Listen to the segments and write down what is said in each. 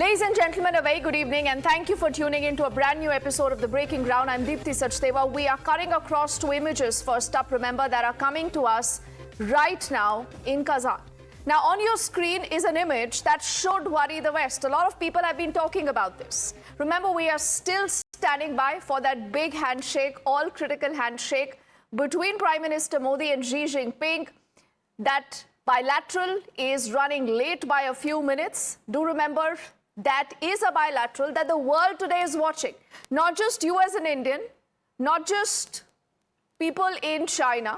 Ladies and gentlemen, a very good evening and thank you for tuning in to a brand new episode of The Breaking Ground. I'm Deepthi Sachdeva. We are cutting across two images, first up, remember, that are coming to us right now in Kazan. Now, on your screen is an image that should worry the West. A lot of people have been talking about this. Remember, we are still standing by for that big handshake, all-critical handshake between Prime Minister Modi and Xi Jinping. That bilateral is running late by a few minutes. Do remember, that is a bilateral that the world today is watching. Not just you as an Indian, not just people in China,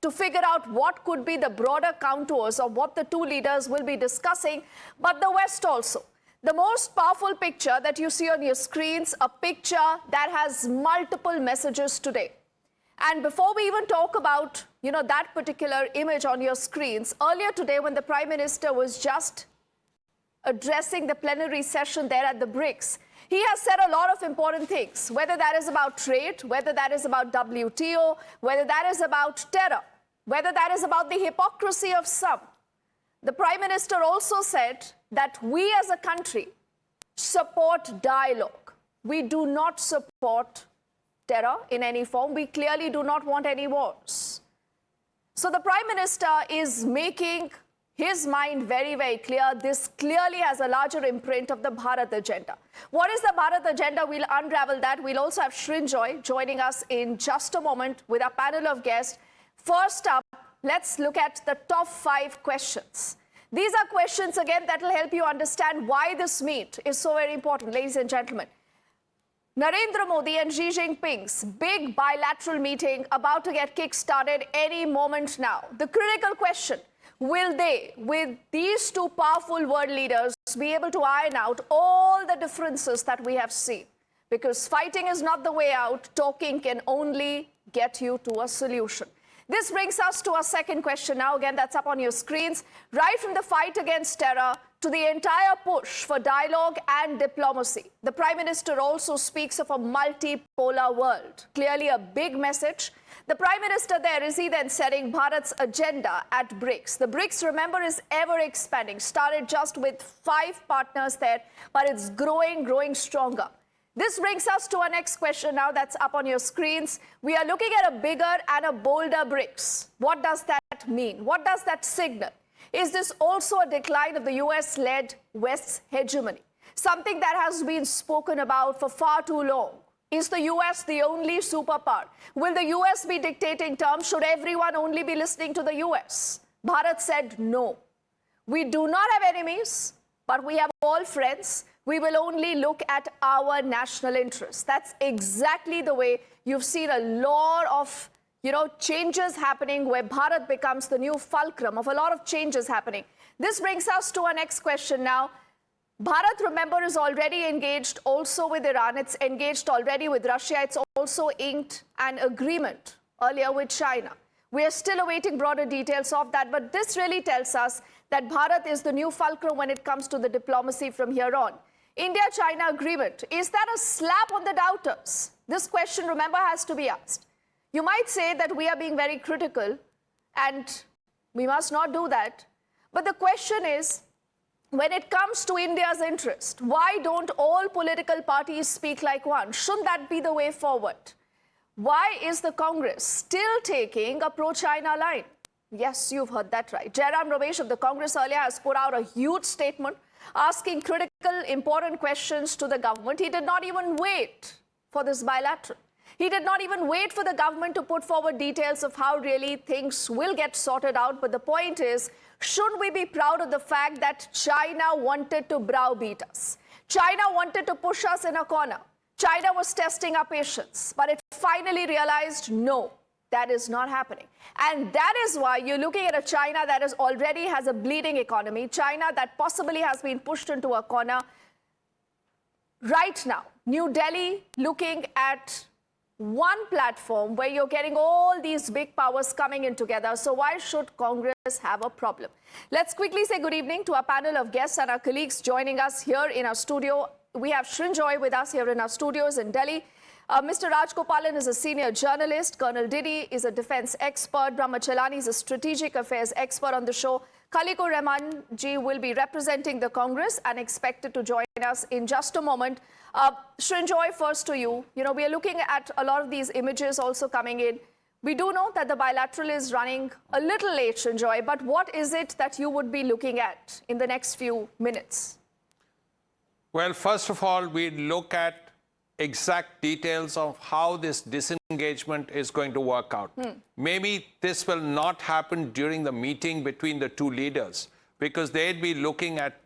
to figure out what could be the broader contours of what the two leaders will be discussing, but the West also. The most powerful picture that you see on your screens, a picture that has multiple messages today. And before we even talk about, that particular image on your screens, earlier today when the Prime Minister was just addressing the plenary session there at the BRICS, he has said a lot of important things, whether that is about trade, whether that is about WTO, whether that is about terror, whether that is about the hypocrisy of some. The Prime Minister also said that we as a country support dialogue. We do not support terror in any form. We clearly do not want any wars. So the Prime Minister is making his mind very, very clear. This clearly has a larger imprint of the Bharat agenda. What is the Bharat agenda? We'll unravel that. We'll also have Srinjoy joining us in just a moment with our panel of guests. First up, let's look at the top 5 questions. These are questions, again, that will help you understand why this meet is so very important, ladies and gentlemen. Narendra Modi and Xi Jinping's big bilateral meeting about to get kick-started any moment now. The critical question, will they, with these two powerful world leaders, be able to iron out all the differences that we have seen? Because fighting is not the way out. Talking can only get you to a solution. This brings us to our second question now. Again, that's up on your screens. Right from the fight against terror to the entire push for dialogue and diplomacy, the Prime Minister also speaks of a multipolar world. Clearly a big message. The Prime Minister there, is he then setting Bharat's agenda at BRICS? The BRICS, remember, is ever expanding. Started just with 5 partners there, but it's growing stronger. This brings us to our next question now that's up on your screens. We are looking at a bigger and a bolder BRICS. What does that mean? What does that signal? Is this also a decline of the US-led West's hegemony? Something that has been spoken about for far too long. Is the US the only superpower? Will the US be dictating terms? Should everyone only be listening to the US? Bharat said no. We do not have enemies, but we have all friends. We will only look at our national interests. That's exactly the way you've seen a lot of, changes happening where Bharat becomes the new fulcrum of a lot of changes happening. This brings us to our next question now. Bharat, remember, is already engaged also with Iran. It's engaged already with Russia. It's also inked an agreement earlier with China. We are still awaiting broader details of that, but this really tells us that Bharat is the new fulcrum when it comes to the diplomacy from here on. India-China agreement, is that a slap on the doubters? This question, remember, has to be asked. You might say that we are being very critical, and we must not do that. But the question is, when it comes to India's interest, why don't all political parties speak like one? Shouldn't that be the way forward? Why is the Congress still taking a pro-China line? Yes, you've heard that right. Jairam Ramesh of the Congress earlier has put out a huge statement asking critical, important questions to the government. He did not even wait for this bilateral. He did not even wait for the government to put forward details of how really things will get sorted out. But the point is, should we be proud of the fact that China wanted to browbeat us? China wanted to push us in a corner. China was testing our patience, but it finally realized, no, that is not happening. And that is why you're looking at a China that is already has a bleeding economy, China that possibly has been pushed into a corner. Right now, New Delhi looking at one platform where you're getting all these big powers coming in together. So why should Congress have a problem? Let's quickly say good evening to our panel of guests and our colleagues joining us here in our studio. We have Srinjoy with us here in our studios in Delhi. Mr. Rajgopalan is a senior journalist. Colonel Didi is a defense expert. Brahmachalani is a strategic affairs expert on the show. Kaliko Rahman ji will be representing the Congress and expected to join us in just a moment. Srinjoy, first to you. We are looking at a lot of these images also coming in. We do know that the bilateral is running a little late, Srinjoy, but what is it that you would be looking at in the next few minutes? Well, first of all, we'd look at exact details of how this disengagement is going to work out. Maybe this will not happen during the meeting between the two leaders because they'd be looking at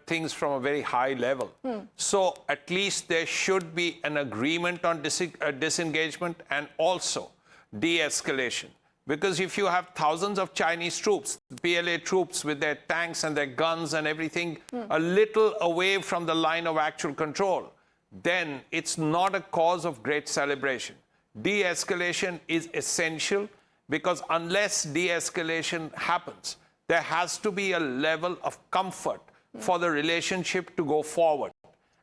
things from a very high level. So at least there should be an agreement on disengagement and also de-escalation. Because if you have thousands of Chinese troops, PLA troops with their tanks and their guns and everything a little away from the line of actual control, then it's not a cause of great celebration. De-escalation is essential because unless de-escalation happens, there has to be a level of comfort for the relationship to go forward.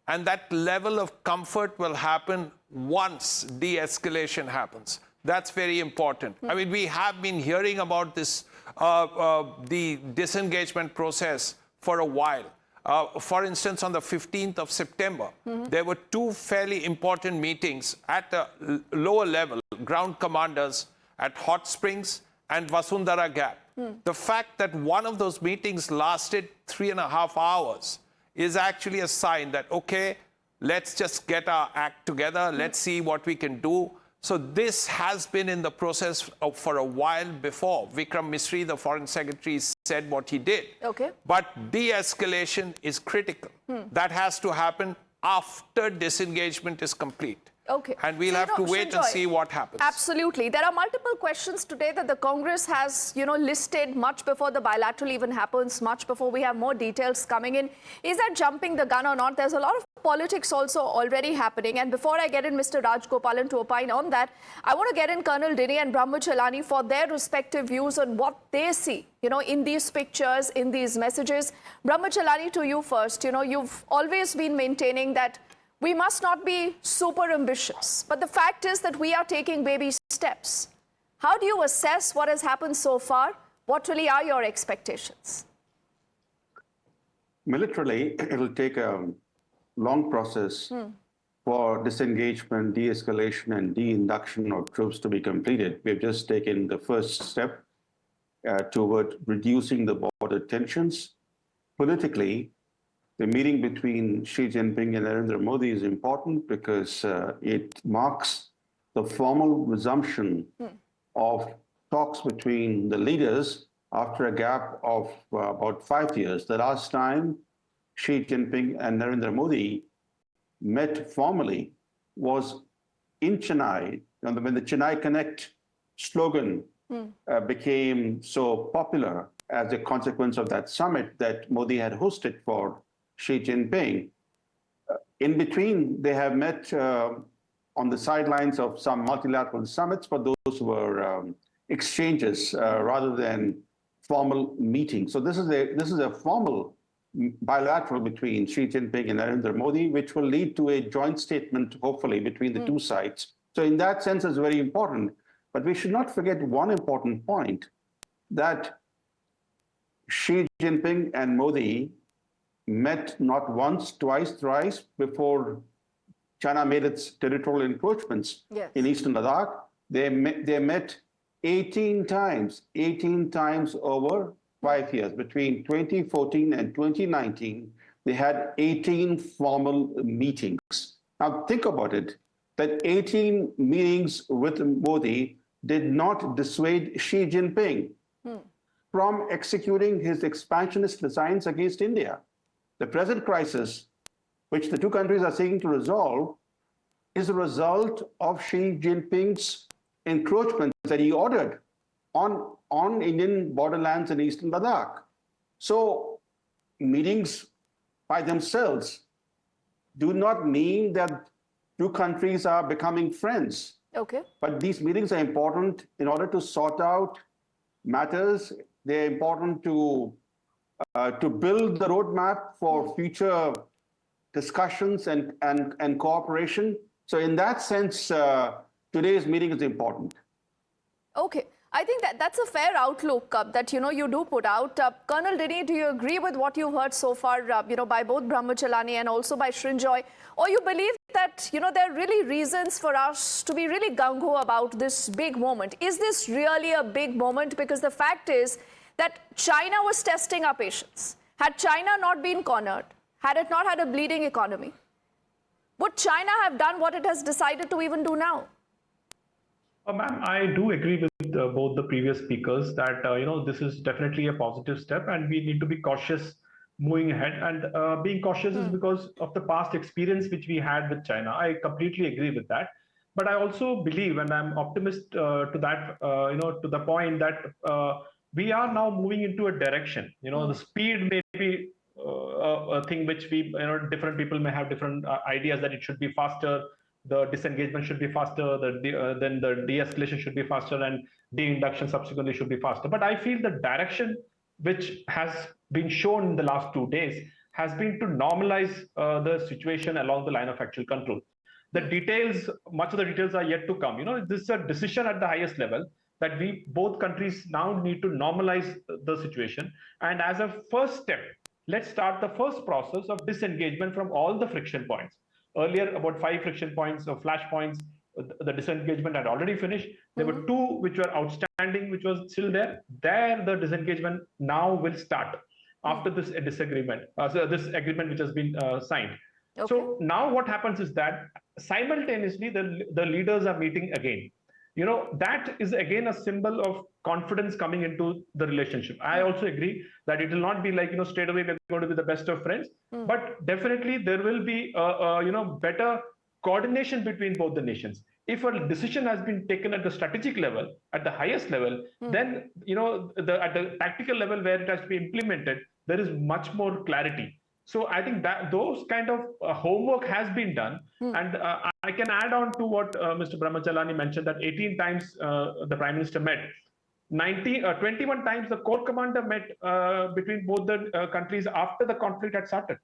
And that level of comfort will happen once de-escalation happens. That's very important. I mean, we have been hearing about this, the disengagement process for a while. For instance, on the 15th of September, there were two fairly important meetings at a lower level, ground commanders at Hot Springs and Vasundhara Gap. The fact that one of those meetings lasted 3.5 hours is actually a sign that, okay, let's just get our act together, let's see what we can do. So this has been in the process for a while before Vikram Misri, the foreign secretary, said what he did. Okay. But de-escalation is critical. That has to happen after disengagement is complete. Okay. And we'll have to wait and see what happens. Absolutely. There are multiple questions today that the Congress has, listed much before the bilateral even happens, much before we have more details coming in. Is that jumping the gun or not? There's a lot of politics also already happening. And before I get in Mr. Rajgopalan to opine on that, I want to get in Colonel Diney and Brahmachalani for their respective views on what they see, in these pictures, in these messages. Brahmachalani, to you first. You've always been maintaining that we must not be super ambitious, but the fact is that we are taking baby steps. How do you assess what has happened so far? What really are your expectations? Militarily, it will take a long process for disengagement, de-escalation, and de-induction of troops to be completed. We've just taken the first step toward reducing the border tensions. Politically, the meeting between Xi Jinping and Narendra Modi is important because it marks the formal resumption of talks between the leaders after a gap of about 5 years. The last time Xi Jinping and Narendra Modi met formally was in Chennai, when the Chennai Connect slogan became so popular as a consequence of that summit that Modi had hosted for Xi Jinping. In between, they have met on the sidelines of some multilateral summits, but those were exchanges rather than formal meetings. So this is a formal bilateral between Xi Jinping and Narendra Modi, which will lead to a joint statement, hopefully, between the two sides. So in that sense, it's very important. But we should not forget one important point, that Xi Jinping and Modi met not once, twice, thrice before China made its territorial encroachments in eastern Ladakh. They met 18 times over 5 years. Between 2014 and 2019, they had 18 formal meetings. Now think about it, that 18 meetings with Modi did not dissuade Xi Jinping from executing his expansionist designs against India. The present crisis, which the two countries are seeking to resolve, is a result of Xi Jinping's encroachments that he ordered on Indian borderlands in eastern Ladakh. So meetings by themselves do not mean that two countries are becoming friends. Okay. But these meetings are important in order to sort out matters. They're important to build the roadmap for future discussions and cooperation. So in that sense, today's meeting is important. Okay. I think that's a fair outlook that you do put out. Colonel Denny, do you agree with what you've heard so far, by both Brahmachalani and also by Srinjoy, or you believe that there are really reasons for us to be really gung-ho about this big moment? Is this really a big moment? Because the fact is that China was testing our patience. Had China not been cornered, had it not had a bleeding economy, would China have done what it has decided to even do now? Ma'am, I do agree with both the previous speakers that this is definitely a positive step, and we need to be cautious moving ahead. And being cautious is because of the past experience which we had with China. I completely agree with that. But I also believe, and I'm optimist to that, to the point that we are now moving into a direction. The speed may be a thing which we, different people may have different ideas that it should be faster. The disengagement should be faster, then the de-escalation should be faster, and de-induction subsequently should be faster. But I feel the direction which has been shown in the last 2 days has been to normalize the situation along the line of actual control. The details, much of the details are yet to come. This is a decision at the highest level that both countries now need to normalize the situation. And as a first step, let's start the first process of disengagement from all the friction points. Earlier, about 5 friction points or flash points, the disengagement had already finished. There were 2 which were outstanding, which was still there. There, the disengagement now will start after this disagreement, this agreement which has been signed. Okay. So now what happens is that simultaneously, the leaders are meeting again. That is again a symbol of confidence coming into the relationship. I also agree that it will not be like, straight away we're going to be the best of friends, but definitely there will be, better coordination between both the nations. If a decision has been taken at the strategic level, at the highest level, then, at the tactical level where it has to be implemented, there is much more clarity. So I think that those kind of homework has been done. And I can add on to what Mr. Brahmachalani mentioned, that 18 times the Prime Minister met. 21 times the Corps Commander met between both the countries after the conflict had started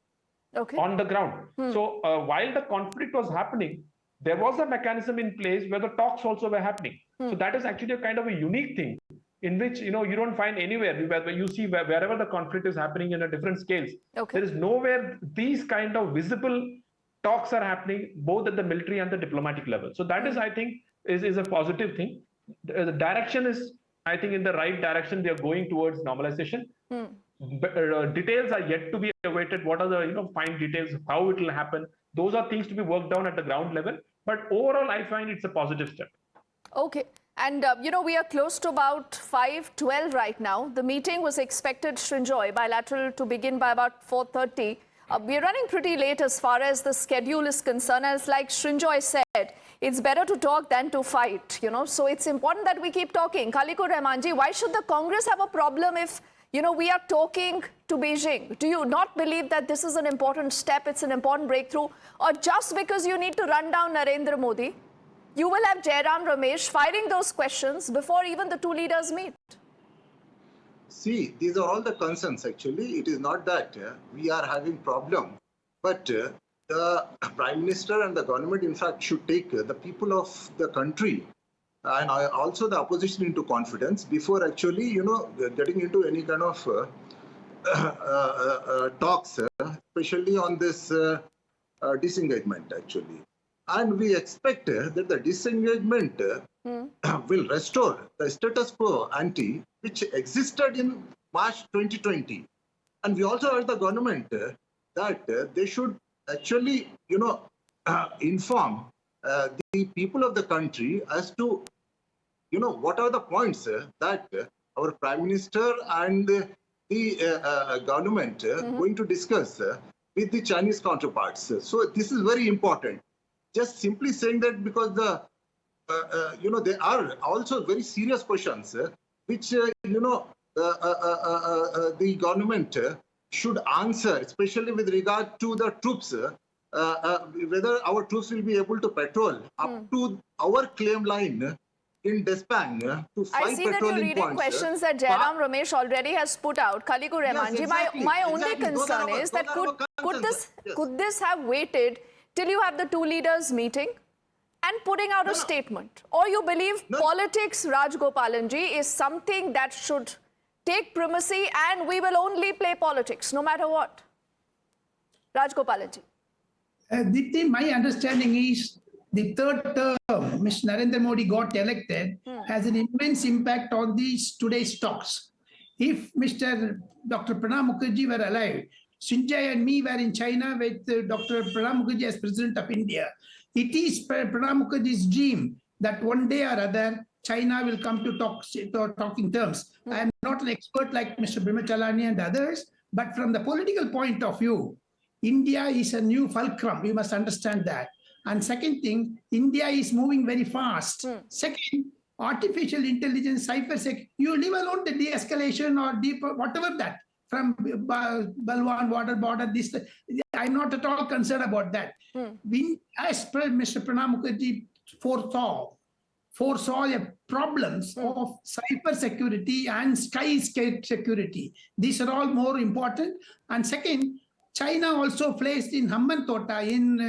on the ground. So while the conflict was happening, there was a mechanism in place where the talks also were happening. So that is actually a kind of a unique thing in which, you don't find anywhere where you see wherever the conflict is happening in a different scales. There is nowhere these kind of visible talks are happening both at the military and the diplomatic level. So that is, I think, is a positive thing. The direction is, I think, in the right direction. They are going towards normalization. Details are yet to be awaited. What are the fine details, how it will happen? Those are things to be worked on at the ground level. But overall, I find it's a positive step. Okay. And, we are close to about 5:12 right now. The meeting was expected, Srinjoy, bilateral, to begin by about 4:30. We're running pretty late as far as the schedule is concerned. As like Srinjoy said, it's better to talk than to fight, So it's important that we keep talking. Khalikur Rahmanji, why should the Congress have a problem if, we are talking to Beijing? Do you not believe that this is an important step, it's an important breakthrough? Or just because you need to run down Narendra Modi, you will have Jairam Ramesh firing those questions before even the 2 leaders meet? See, these are all the concerns actually. It is not that we are having problem, but the Prime Minister and the government in fact should take the people of the country and also the opposition into confidence before actually, getting into any kind of talks, especially on this disengagement actually. And we expect that the disengagement will restore the status quo ante which existed in March 2020. And we also urge the government that they should actually, inform the people of the country as to, what are the points that our Prime Minister and the government going to discuss with the Chinese counterparts. So this is very important. Just simply saying that because there are also very serious questions which, the government should answer, especially with regard to the troops, whether our troops will be able to patrol up to our claim line in Despang to 5 I see that you're reading questions that Jairam Ramesh already has put out. Khalikur Rahmanji, exactly, my only concern is that could this have waited till you have the 2 leaders meeting? and putting out a statement? Or you believe politics, Rajgopalanji, is something that should take primacy and we will only play politics no matter what? Rajgopalanji. Dipti, my understanding is the third term, Mr. Narendra Modi got elected, has an immense impact on these today's stocks. If Mr. Dr. Pranab Mukherjee were alive, Sinjay and me were in China with Dr. Pranab Mukherjee as President of India. It is Pranab Mukherjee's dream that one day or other, China will come to talking terms. I am not an expert like Mr. Brimachalani and others, but from the political point of view, India is a new fulcrum. We must understand that. And second thing, India is moving very fast. Second, artificial intelligence, cybersec, you leave alone the de-escalation or whatever that, from Balwan, water border, this, I'm not at all concerned about that. We, as Mr. Pranab Mukherjee foresaw the problems of cyber security and sky security. These are all more important. And second, China also placed in Hambantota in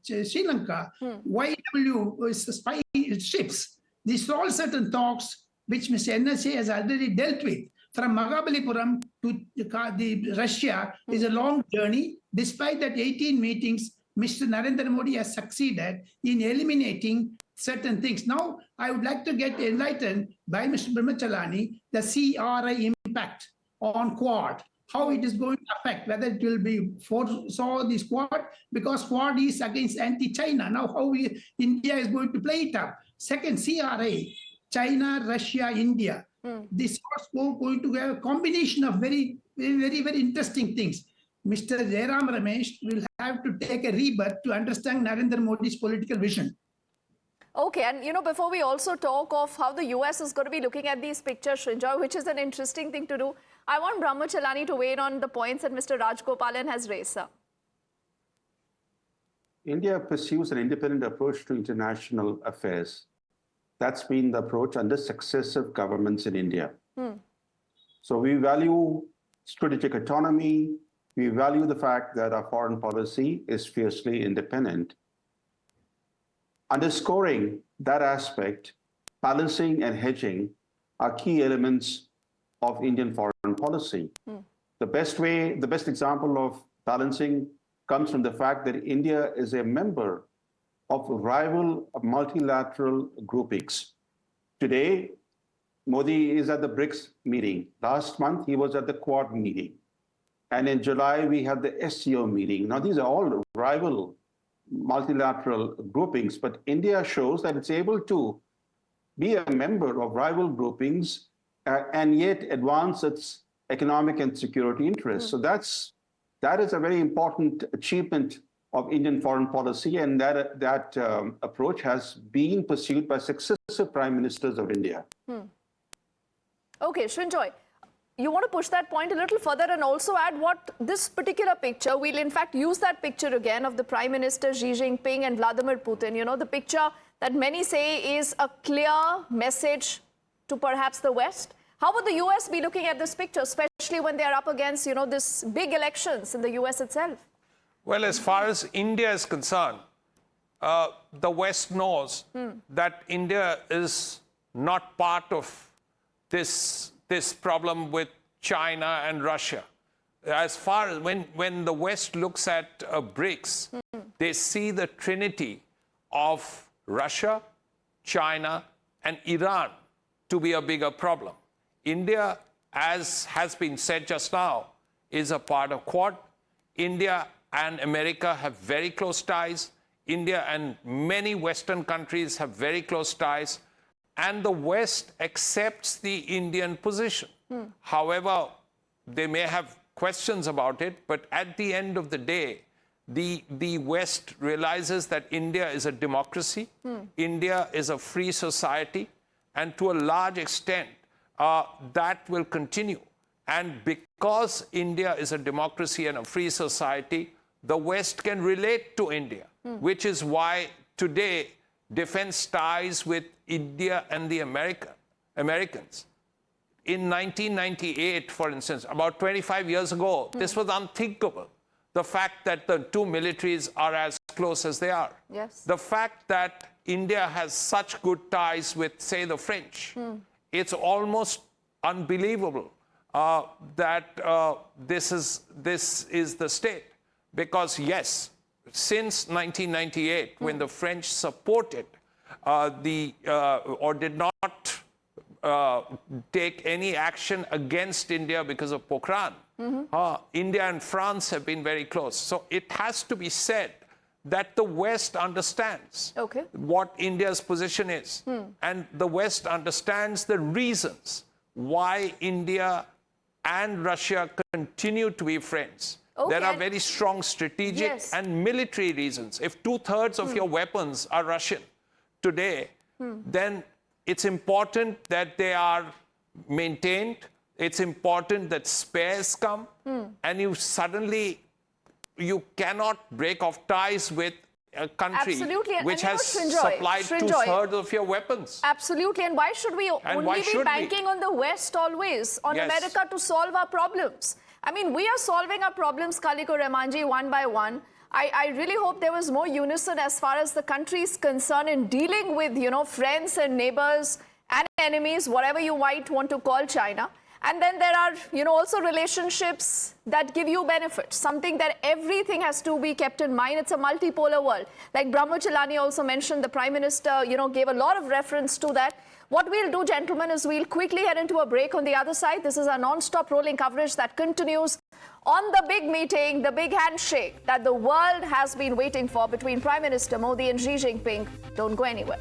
Sri Lanka, YW spy ships. These are all certain talks which Mr. NSA has already dealt with. From Mahabalipuram to Russia is a long journey. Despite that 18 meetings, Mr. Narendra Modi has succeeded in eliminating certain things. Now, I would like to get enlightened by Mr. Brimachalani, the CRI impact on Quad, how it is going to affect, whether it will be foresaw this Quad, because Quad is against anti-China. Now, how India is going to play it up. Second, CRI, China, Russia, India. This is going to have a combination of very interesting things. Mr. Jairam Ramesh will have to take a rebirth to understand Narendra Modi's political vision. Okay, and before we also talk of how the US is going to be looking at these pictures, Srinjoy, which is an interesting thing to do, I want Brahmachalani to weigh in on the points that Mr. Rajgopalan has raised, sir. India pursues an independent approach to international affairs. That's been the approach under successive governments in India. So we value strategic autonomy. We value the fact that our foreign policy is fiercely independent. Underscoring that aspect, balancing and hedging are key elements of Indian foreign policy. The best example of balancing comes from the fact that India is a member of rival multilateral groupings. Today, Modi is at the BRICS meeting. Last month, he was at the Quad meeting. And in July, we had the SCO meeting. Now, these are all rival multilateral groupings, but India shows that it's able to be a member of rival groupings and yet advance its economic and security interests. So that is a very important achievement of Indian foreign policy, and that approach has been pursued by successive prime ministers of India. Okay, Srinjoy, you want to push that point a little further and also add what this particular picture, we'll in fact use that picture again of the Prime Minister Xi Jinping and Vladimir Putin, the picture that many say is a clear message to perhaps the West. How would the US be looking at this picture, especially when they're up against, this big elections in the US itself? Well, as far as India is concerned, the West knows that India is not part of this problem with China and Russia. As far as when the West looks at BRICS, they see the trinity of Russia, China, and Iran to be a bigger problem. India, as has been said just now, is a part of Quad. India and America have very close ties. India and many Western countries have very close ties. And the West accepts the Indian position. However, they may have questions about it, but at the end of the day, the West realizes that India is a democracy, India is a free society, and to a large extent, that will continue. And because India is a democracy and a free society, the West can relate to India, which is why today defense ties with India and the Americans. In 1998, for instance, about 25 years ago, this was unthinkable. The fact that the two militaries are as close as they are. Yes. The fact that India has such good ties with, say, the French, it's almost unbelievable that this is the state. Because, yes, since 1998, when the French supported or did not take any action against India because of Pokhran, India and France have been very close. So it has to be said that the West understands what India's position is. And the West understands the reasons why India and Russia continue to be friends. There are very strong strategic and military reasons. If 2/3 of your weapons are Russian today, then it's important that they are maintained. It's important that spares come. And you cannot break off ties with a country which has supplied 2/3 of your weapons. Absolutely. And why should we only be banking on the West always, on America to solve our problems? I mean, we are solving our problems, Kaliko Remanji, one by one. I really hope there was more unison as far as the country is concerned in dealing with, friends and neighbors and enemies, whatever you might want to call China. And then there are, also relationships that give you benefits, something that everything has to be kept in mind. It's a multipolar world. Like Brahmachalani also mentioned, the Prime Minister, gave a lot of reference to that. What we'll do, gentlemen, is we'll quickly head into a break on the other side. This is our non-stop rolling coverage that continues on the big meeting, the big handshake that the world has been waiting for between Prime Minister Modi and Xi Jinping. Don't go anywhere.